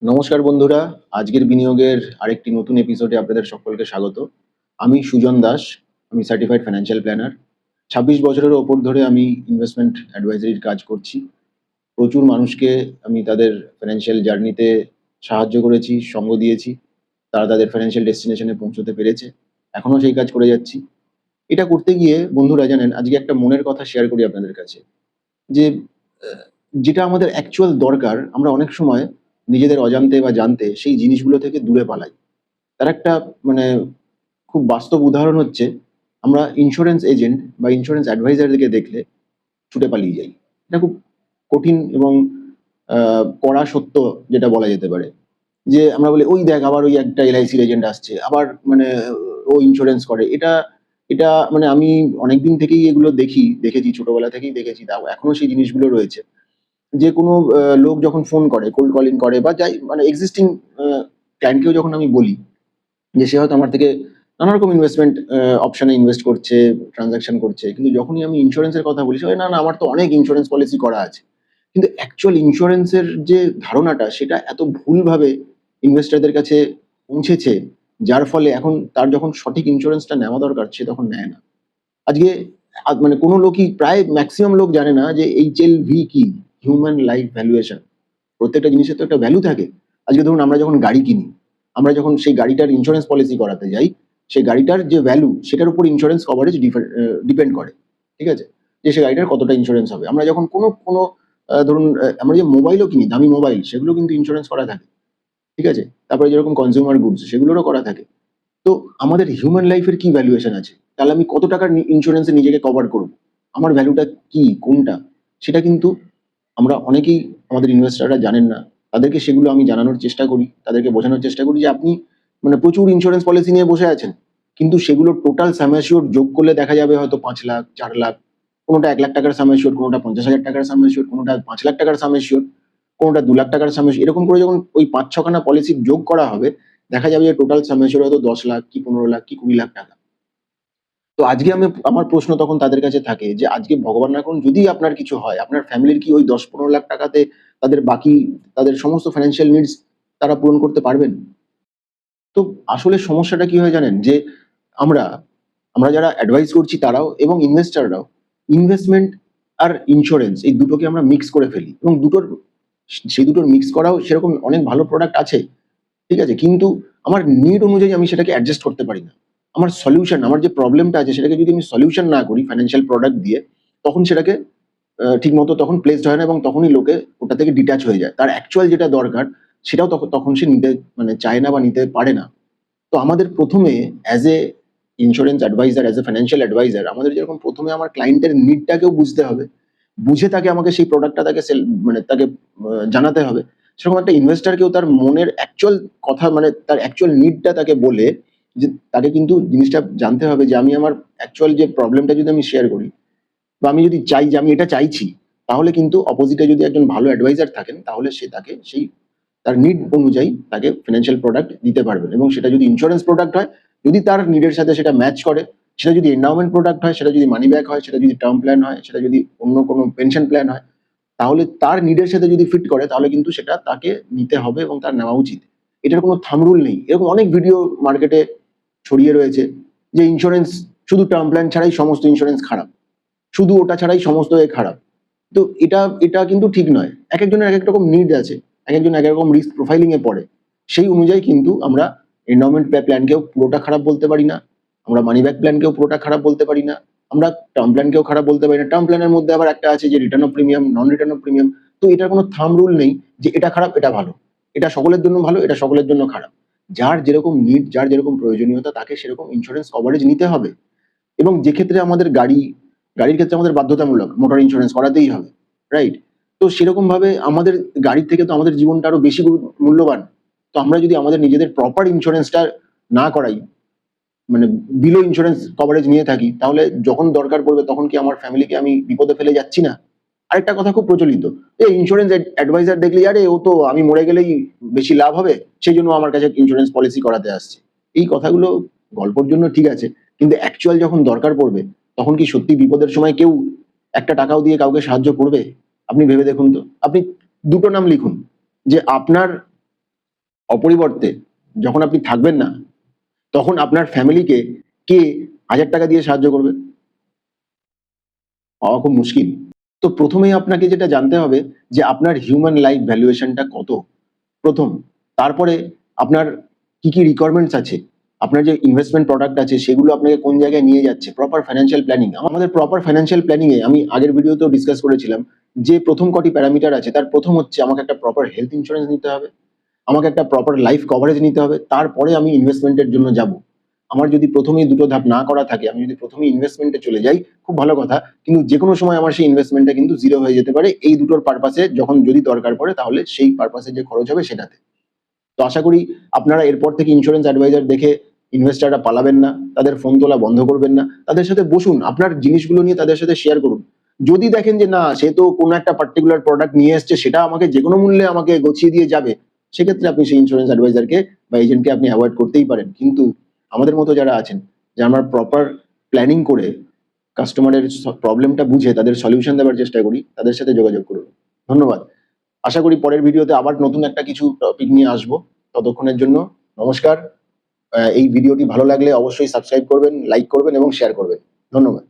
নমস্কার বন্ধুরা, আজকের বিনিয়োগের আরেকটি নতুন এপিসোডে আপনাদের সকলকে স্বাগত। আমি সুজন দাস, আমি সার্টিফাইড ফাইন্যান্সিয়াল প্ল্যানার। ২৬ বছরের ওপর ধরে আমি ইনভেস্টমেন্ট অ্যাডভাইজারির কাজ করছি। প্রচুর মানুষকে আমি তাদের ফাইন্যান্সিয়াল জার্নিতে সাহায্য করেছি, সঙ্গ দিয়েছি। তারা তাদের ফাইন্যান্সিয়াল ডেস্টিনেশনে পৌঁছতে পেরেছে। এখনো সেই কাজ করে যাচ্ছি। এটা করতে গিয়ে বন্ধুরা জানেন, আজকে একটা মনের কথা শেয়ার করি আপনাদের কাছে। যে আ যেটা আমাদের অ্যাকচুয়াল দরকার, আমরা অনেক সময় নিজেদের অজান্তে বা জানতে সেই জিনিসগুলো থেকে দূরে পালাই। তার একটা মানে খুব বাস্তব উদাহরণ হচ্ছে, আমরা ইন্স্যুরেন্স এজেন্ট বা ইন্স্যুরেন্স অ্যাডভাইজারদেরকে দেখলে ছুটে পালিয়ে যাই। এটা খুব কঠিন এবং আ কড়া সত্য যেটা বলা যেতে পারে। যে আমরা বলি, "ওই দেখ আবার ওই একটা এলআইসির এজেন্ট আসছে। আবার মানে ও ইন্স্যুরেন্স করে।" এটা মানে আমি অনেকদিন থেকেই এগুলো দেখেছি, ছোটবেলা থেকেই দেখেছি। তাও এখনো সেই জিনিসগুলো রয়েছে। যে কোনো লোক যখন ফোন করে, কোল্ড কলিং করে বা যাই মানে এক্সিস্টিং আ ক্লায়েন্টকেও যখন আমি বলি যে সে হয়তো আমার থেকে নানা রকম ইনভেস্টমেন্ট অপশনে ইনভেস্ট করছে, ট্রান্সেকশন করছে। কিন্তু যখনই আমি ইন্স্যুরেন্সের কথা বলি, সে বলে, "না, না আমার তো অনেক ইন্স্যুরেন্স পলিসি করা আছে।" কিন্তু অ্যাকচুয়াল ইন্স্যুরেন্সের যে ধারণাটা সেটা এত ভুলভাবে ইনভেস্টরদের কাছে পৌঁছেছে, যার ফলে এখন তার যখন সঠিক ইন্স্যুরেন্সটা নেওয়া দরকার সে তখন নেয় না। আজকে মানে কোনো লোকই প্রায় মেক্সিমাম লোক জানে না যে HLV কি? Human life valuation. প্রত্যেকটা জিনিসের তো একটা ভ্যালু থাকে। আজকে ধরুন আমরা যখন গাড়ি কিনি, আমরা যখন সেই গাড়িটার ইন্স্যুরেন্স পলিসি করাতে যাই, সেই গাড়িটার যে ভ্যালু সেটার উপর ইন্স্যুরেন্স কভারেজ ডিপেন্ড করে। ঠিক আছে? যে সে গাড়িটার কতটা ইন্স্যুরেন্স হবে। আমরা যখন কোনো ধরুন আমরা যে মোবাইলও কিনি, দামি মোবাইল সেগুলো কিন্তু ইন্স্যুরেন্স করা থাকে। ঠিক আছে? তারপরে যেরকম কনজিউমার গুডস সেগুলোরও করা থাকে। তো আমাদের হিউম্যান লাইফ এর কি ভ্যালুয়েশন আছে? তাহলে আমি কত টাকার ইন্স্যুরেন্স এ নিজেকে কভার করব? আমার ভ্যালুটা কি? কোনটা? সেটা কিন্তু আমরা অনেকেই আমাদের ইনভেস্টররা জানেন না। তাদেরকে সেগুলো আমি জানানোর চেষ্টা করি। তাদেরকে বোঝানোর চেষ্টা করি যে আপনি মানে প্রচুর ইন্স্যুরেন্স পলিসি নিয়ে বসে আছেন। কিন্তু সেগুলোর টোটাল সাম অ্যাসিউরড যোগ করলে দেখা যাবে হয়তো ৫,০০,০০০, ৪,০০,০০০, কোনোটা ৳১,০০,০০০ সাম অ্যাসিউরড, কোনোটা ৳৫০,০০০ সাম অ্যাসিউরড, কোনোটা ৳৫,০০,০০০ সাম অ্যাসিউরড, কোনোটা ৳২,০০,০০০ সাম অ্যাসিউরড। এরকম করে যখন ওই ৫-৬ খানা পলিসি যোগ করা হবে, দেখা যাবে যে টোটাল সাম অ্যাসিউরড হয়তো ১০,০০,০০০ কি ১৫,০০,০০০ কি ৳২০,০০,০০০। তো আজকে আমার প্রশ্ন তখন তাদের কাছে থাকে যে আজকে ভগবান না করুন যদি আপনার কিছু হয়, আপনার ফ্যামিলির কি ওই ১০-১৫ লাখ টাকাতে তাদের বাকি তাদের সমস্ত ফাইন্যান্সিয়াল নিডস তারা পূরণ করতে পারবেন? তো আসলে সমস্যাটা কি হয় জানেন? যে আমরা, আমরা যারা অ্যাডভাইস করছি তারাও এবং ইনভেস্টররাও ইনভেস্টমেন্ট আর ইন্সুরেন্স এই দুটোকে আমরা মিক্স করে ফেলি এবং সেই দুটোর মিক্স করাও সেরকম অনেক ভালো প্রোডাক্ট আছে। ঠিক আছে? কিন্তু আমার নিড অনুযায়ী আমি সেটাকে অ্যাডজাস্ট করতে পারি না। আমার সলিউশন, আমার যে প্রবলেমটা আছে সেটাকে যদি আমি সলিউশন না করি ফাইন্যান্সিয়াল প্রোডাক্ট দিয়ে, তখন সেটাকে ঠিকমতো তখন প্লেসড হয় না এবং তখনই লোকে ওটা থেকে ডিটাচ হয়ে যায়। তার অ্যাকচুয়াল যেটা দরকার সেটাও তখন সে নিতে মানে চায় না বা নিতে পারে না। তো আমাদের ১ম এ as a insurance advisor, as a financial advisor আমাদের যেরকম ১ম এ আমার ক্লায়েন্টের নিডটাকেও বুঝতে হবে। বুঝে আমাকে সেই প্রোডাক্টটা মানে তাকে জানাতে হবে। সেরকম একটা ইনভেস্টরকেও তার মনের অ্যাকচুয়াল কথা মানে তার অ্যাকচুয়াল নিডটা তাকে বলে যে তাকে কিন্তু জিনিসটা জানতে হবে যে আমি আমার অ্যাকচুয়াল যে প্রবলেমটা যদি আমি শেয়ার করি বা আমি যদি চাই যে আমি এটা চাইছি, তাহলে কিন্তু অপোজিটে যদি একজন ভালো অ্যাডভাইজার থাকেন তাহলে সে তাকে সেই তার নিড অনুযায়ী তাকে ফিন্যান্সিয়াল প্রোডাক্ট দিতে পারবেন এবং সেটা যদি ইন্স্যুরেন্স প্রোডাক্ট হয়, যদি তার নিডের সাথে সেটা ম্যাচ করে, সেটা যদি এন্ডাওমেন্ট প্রোডাক্ট হয়, সেটা যদি মানি ব্যাক হয়, সেটা যদি টার্ম প্ল্যান হয়, সেটা যদি অন্য কোনো পেনশন প্ল্যান হয়, তাহলে তার নিডের সাথে যদি ফিট করে তাহলে কিন্তু সেটা তাকে নিতে হবে এবং তার নেওয়া উচিত। এটার কোনো থাম্ব রুল নেই। এরকম অনেক ভিডিও মার্কেটে ছড়িয়ে রয়েছে যে ইন্স্যুরেন্স শুধু টার্ম প্ল্যান ছাড়াই সমস্ত ইন্স্যুরেন্স খারাপ। শুধু ওটা ছাড়াই সমস্ত খারাপ। তো এটা কিন্তু ঠিক নয়। একেকজনের একেক রকম নিড আছে। একেকজন একেক রকম রিস্ক প্রোফাইলিং এ পড়ে। সেই অনুযায়ী কিন্তু আমরা এন্ডাওমেন্ট প্ল্যানকেও পুরোটা খারাপ বলতে পারি না। আমরা মানি ব্যাক প্ল্যানকেও পুরোটা খারাপ বলতে পারি না। আমরা টার্ম প্ল্যানকেও খারাপ বলতে পারি না। টার্ম প্ল্যানের মধ্যে আবার একটা আছে যে return of premium, non return of premium. তো এটার কোনো থাম্ব রুল নেই যে এটা খারাপ, এটা ভালো। এটা সকলের জন্য ভালো, এটা সকলের জন্য খারাপ। যার যেরকম নিড, যার যেরকম প্রয়োজনীয়তা তাকে সেরকম ইন্স্যুরেন্স কভারেজ নিতে হবে। এবং যে ক্ষেত্রে আমাদের গাড়ির ক্ষেত্রে আমাদের বাধ্যতামূলক মোটর ইন্স্যুরেন্স করাতেই হবে। রাইট? তো সেরকমভাবে আমাদের গাড়ির থেকে তো আমাদের জীবনটা আরো বেশি মূল্যবান। তো আমরা যদি আমাদের নিজেদের প্রপার ইন্স্যুরেন্সটা না করাই, মানে বিলো ইন্স্যুরেন্স কভারেজ নিয়ে থাকি, তাহলে যখন দরকার পড়বে তখন কি আমার ফ্যামিলিকে আমি বিপদে ফেলে যাচ্ছি না? আরেকটা কথা খুব প্রচলিত। ইন্স্যুরেন্স অ্যাডভাইজার দেখলেই আরে ও তো আমি মরে গেলেই বেশি লাভ হবে, সেইজন্য আমার কাছে ইন্স্যুরেন্স পলিসি করাতে আসছে। এই কথাগুলো গল্পর জন্য ঠিক আছে। কিন্তু অ্যাকচুয়াল যখন দরকার পড়বে, তখন কি সত্যি বিপদের সময় কেউ একটা টাকাও দিয়ে কাউকে সাহায্য করবে? আপনি ভেবে দেখুন তো। আপনি ২ টো নাম লিখুন যে আপনার অপরিবর্তে যখন আপনি থাকবেন না, তখন আপনার ফ্যামিলিকে কে 1000 টাকা দিয়ে সাহায্য করবে? পাওয়া খুব মুশকিল। তো প্রথমেই আপনাকে যেটা জানতে হবে যে আপনার হিউম্যান লাইফ ভ্যালুয়েশনটা কত? প্রথম। তারপরে আপনার কি, কি রিকোয়ারমেন্টস আছে? আপনার যে ইনভেস্টমেন্ট প্রোডাক্ট আছে সেগুলো আপনাকে কোন জায়গায় নিয়ে যাচ্ছে? Proper financial planning. আমাদের প্রপার ফাইন্যান্সিয়াল প্ল্যানিং এ আমি আগের ভিডিওতেও ডিসকাস করেছিলাম যে প্রথম কটি প্যারামিটার আছে তার প্রথম হচ্ছে আমাকে একটা প্রপার হেলথ ইন্সুরেন্স নিতে হবে। আমাকে একটা প্রপার লাইফ কভারেজ নিতে হবে। তারপরে আমি ইনভেস্টমেন্টের জন্য যাব। আমার যদি প্রথমেই দুটো ধাপ না করা থাকে, আমি যদি প্রথমেই ইনভেস্টমেন্টে চলে যাই, খুব ভালো কথা। কিন্তু যেকোনো সময় আমার সেই ইনভেস্টমেন্টটা কিন্তু জিরো হয়ে যেতে পারে এই দুটোর পারপাসে যখন যদি দরকার পড়ে তাহলে সেই পারপাসে যে খরচ হবে সেটাতে। তো আশা করি আপনারা এরপর থেকে ইন্স্যুরেন্স অ্যাডভাইজার দেখে ইনভেস্টাররা পালাবেন না, তাদের ফোন তোলা বন্ধ করবেন না, তাদের সাথে বসুন, আপনার জিনিসগুলো নিয়ে তাদের সাথে শেয়ার করুন। যদি দেখেন যে না সে তো কোনো একটা পার্টিকুলার প্রোডাক্ট নিয়ে এসছে সেটা আমাকে যে কোনো মূল্যে আমাকে গছিয়ে দিয়ে যাবে, সেক্ষেত্রে আপনি সেই ইন্স্যুরেন্স অ্যাডভাইজারকে বা এজেন্টকে আপনি অ্যাভয়েড করতেই পারেন। কিন্তু আমাদের মতো যারা আছেন, যে আমরা প্রপার প্ল্যানিং করে কাস্টমারের প্রবলেমটা বুঝে তাদের সলিউশন দেওয়ার চেষ্টা করি, তাদের সাথে যোগাযোগ করুন। ধন্যবাদ। আশা করি পরের ভিডিওতে আবার নতুন একটা কিছু টপিক নিয়ে আসবো। ততক্ষণের জন্য নমস্কার। এই ভিডিওটি ভালো লাগলে অবশ্যই সাবস্ক্রাইব করবেন, লাইক করবেন এবং শেয়ার করবেন। ধন্যবাদ।